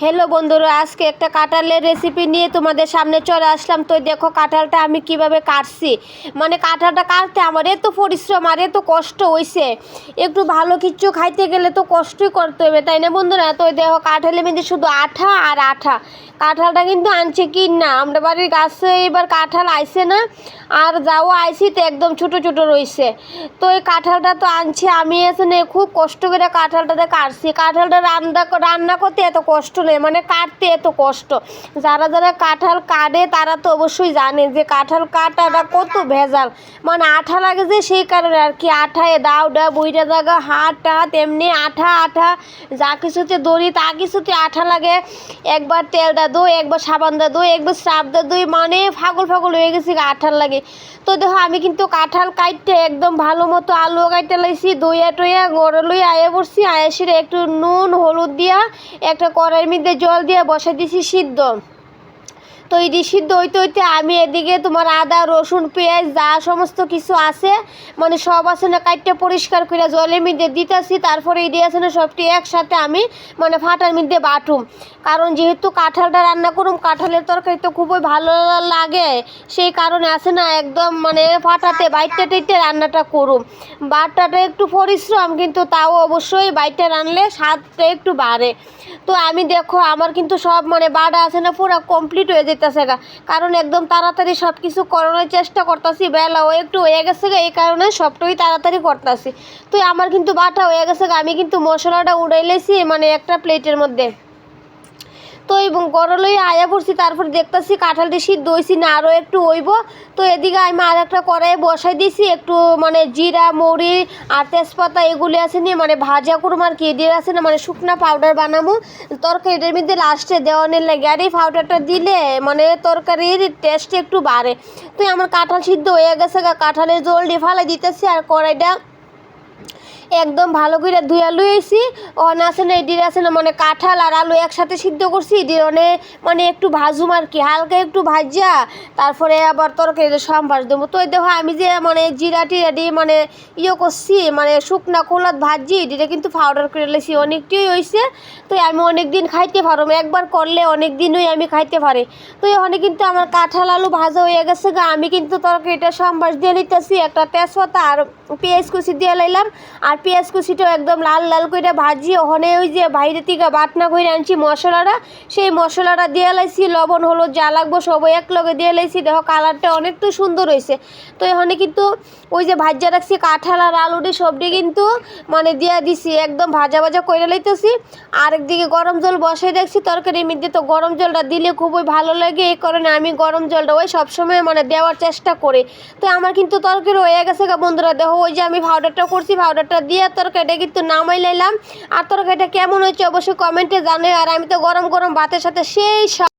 Hello বন্ধুরা, আজকে একটা কাঁঠালের রেসিপি নিয়ে তোমাদের সামনে চলে আসলাম। তো দেখো কাঁঠালটা আমি কিভাবে কাটছি। মানে কাঁঠালটা কাটতে আমার এত পরিশ্রম আর এত কষ্ট হয়েছে। একটু ভালো কিছু খাইতে গেলে তো কষ্টই করতে হবে, তাই না বন্ধুরা? তো দেখো কাঁঠালের মধ্যে শুধু আঠা আর আঠা। কাঁঠালটা কিন্তু আনছে কি না, আমরা বাড়ির গাছে এবার কাঁঠাল আইছে না, আর যাও আইসি তো একদম ছোটো ছোটো রয়েছে। তো এই কাঁঠালটা তো আনছি আমি এখানে খুব কষ্ট করে কাঁঠালটাতে কাটছি। কাঁঠালটা রান্না করতে এত কষ্ট নেই, মানে কাটতে এত কষ্ট। যারা যারা কাঁঠাল কাটে তারা তো অবশ্যই জানে যে কাঁঠাল কাটাটা কত ভেজাল, মানে আঠা লাগে যে সেই কারণে আর কি। আঠায় দাউডা বুইটা জায়গা হাত টাত এমনি আঠা আঠা, যা কিছুতে দড়ি তা কিছুতে আঠা লাগে। একবার তেলটা দই, একবার সাবানটা দই, একবার সাবদা দই, মানে ফাগল ফাগল হয়ে গেছি আঠার লাগে। তো দেখো আমি কিন্তু কাঁঠাল কাটতে একদম ভালো মতো আলু কাটতে লাইছি, দইয়া টইয়া গড় লই আয়া পড়ছি। আয়া সেরে একটু নুন হলুদ দিয়া একটা কড়াইয়ের মধ্যে জল দিয়ে বসাই দিছি সিদ্ধ। তো এই সিদ্ধ হইতে হইতে আমি এদিকে তোমার আদা রসুন পেঁয়াজ যা সমস্ত কিছু আছে, মানে সব আছে না কাটতে পরিষ্কার করে জলের মধ্যে দিতেছি। তারপরে এই আছে না সবটি একসাথে আমি মানে ফাটার মধ্যে বাটুম, কারণ যেহেতু কাঁঠালটা রান্না করুম, কাঁঠালের তরকারি তো খুবই ভালো লাগে, সেই কারণে আছে না একদম মানে ফাটাতে বাইটটা টেটে রান্নাটা করুম। বাটাটা একটু পরিশ্রম, কিন্তু তাও অবশ্যই বাইটটা রানলে স্বাদটা একটু বাড়ে। তো আমি দেখো আমার কিন্তু সব মানে বাটা আছে না পুরো কমপ্লিট হয়ে যেতেছে গা, কারণ একদম তাড়াতাড়ি সব কিছু করানোর চেষ্টা করতেছি। বেলাও একটু হয়ে গেছে গা, এই কারণে সবটাই তাড়াতাড়ি করতেছি। তো আমার কিন্তু বাটা হয়ে গেছে গা, আমি কিন্তু মশলাটা উড়াইলেছি মানে একটা প্লেটের মধ্যে। তো এবং গরলই আয়া পড়ছি, তারপরে দেখতেছি কাঁঠালটি সিদ্ধ হয়েছি না, আরও একটু হইব। তো এদিকে আমি আর একটা কড়াইয়ে বসাই দিছি, একটু মানে জিরা মৌরি আর তেজপাতা এগুলি আছে নিয়ে মানে ভাজা করুম আর কি। দিয়ে আছে না মানে শুকনা পাউডার বানাবো তরকারিটার মধ্যে লাস্টে দেওয়ানের লাগে, আর এই পাউডারটা দিলে মানে তরকারির টেস্ট একটু বাড়ে। তো আমার কাঁঠাল সিদ্ধ হয়ে গেছে, কাঁঠালের জল দিয়ে ফালাই দিতেছি, আর কড়াইটা একদম ভালো করে ধুয়া লুয়েছি। ওখানে আছে না এডির আছে না মানে কাঁঠাল আর আলু একসাথে সিদ্ধ করছি, এডির মানে একটু ভাজুম আর কি, হালকা একটু ভাজা তারপরে আবার তরকারিতে সম্ভাস দেবো। তো দেখো আমি যে মানে জিরাটি রেডি মানে করছি, মানে শুকনা খোলাত ভাজি এডিটা কিন্তু পাউডার করে লেছি, অনেকটাই হয়েছে। তো আমি অনেক দিন খাইতে পারো, একবার করলে অনেক দিনই আমি খাইতে পারি। তো এখানে কিন্তু আমার কাঁঠাল আলু ভাজা হয়ে গেছে গা, আমি কিন্তু তরকারিটা সম্ভাস দিয়ে নিতেছি। একটা তেজপাতা আর পেঁয়াজ কুচি দিয়ে লাইলাম, আর পেঁয়াজ কুচিটাও একদম লাল লাল করে ভাজি। ওখানে ওই যে বাইরে থেকে বাটনা করে আনছি মশলাটা, সেই মশলাটা দিয়ে লাইছি, লবণ হলুদ যা লাগবো সবাই এক লগে দিয়ে লাইছি। দেখো কালারটা অনেকটা সুন্দর হয়েছে। তো এখানে কিন্তু ওই যে ভাজা রাখছি কাঁঠাল আর আলুটি সবটি কিন্তু মানে দিয়ে দিছি, একদম ভাজা ভাজা করে লাইতেছি। আরেকদিকে গরম জল বসাই রাখছি তরকারির মধ্যে। তো গরম জলটা দিলে খুবই ভালো লাগে, এই কারণে আমি গরম জলটা ওই সবসময় মানে দেওয়ার চেষ্টা করি। তো আমার কিন্তু তরকারি হয়ে গেছে গা বন্ধুরা। দেখো ওই যে আমি পাউডারটা করছি, পাউডারটা দিয়ে তরকারিটা কিন্তু নামাই লাইলাম। আর তরকারিটা কেমন হয়েছে অবশ্যই কমেন্টে জানাই। আর আমি তো গরম গরম ভাতের সাথে সেই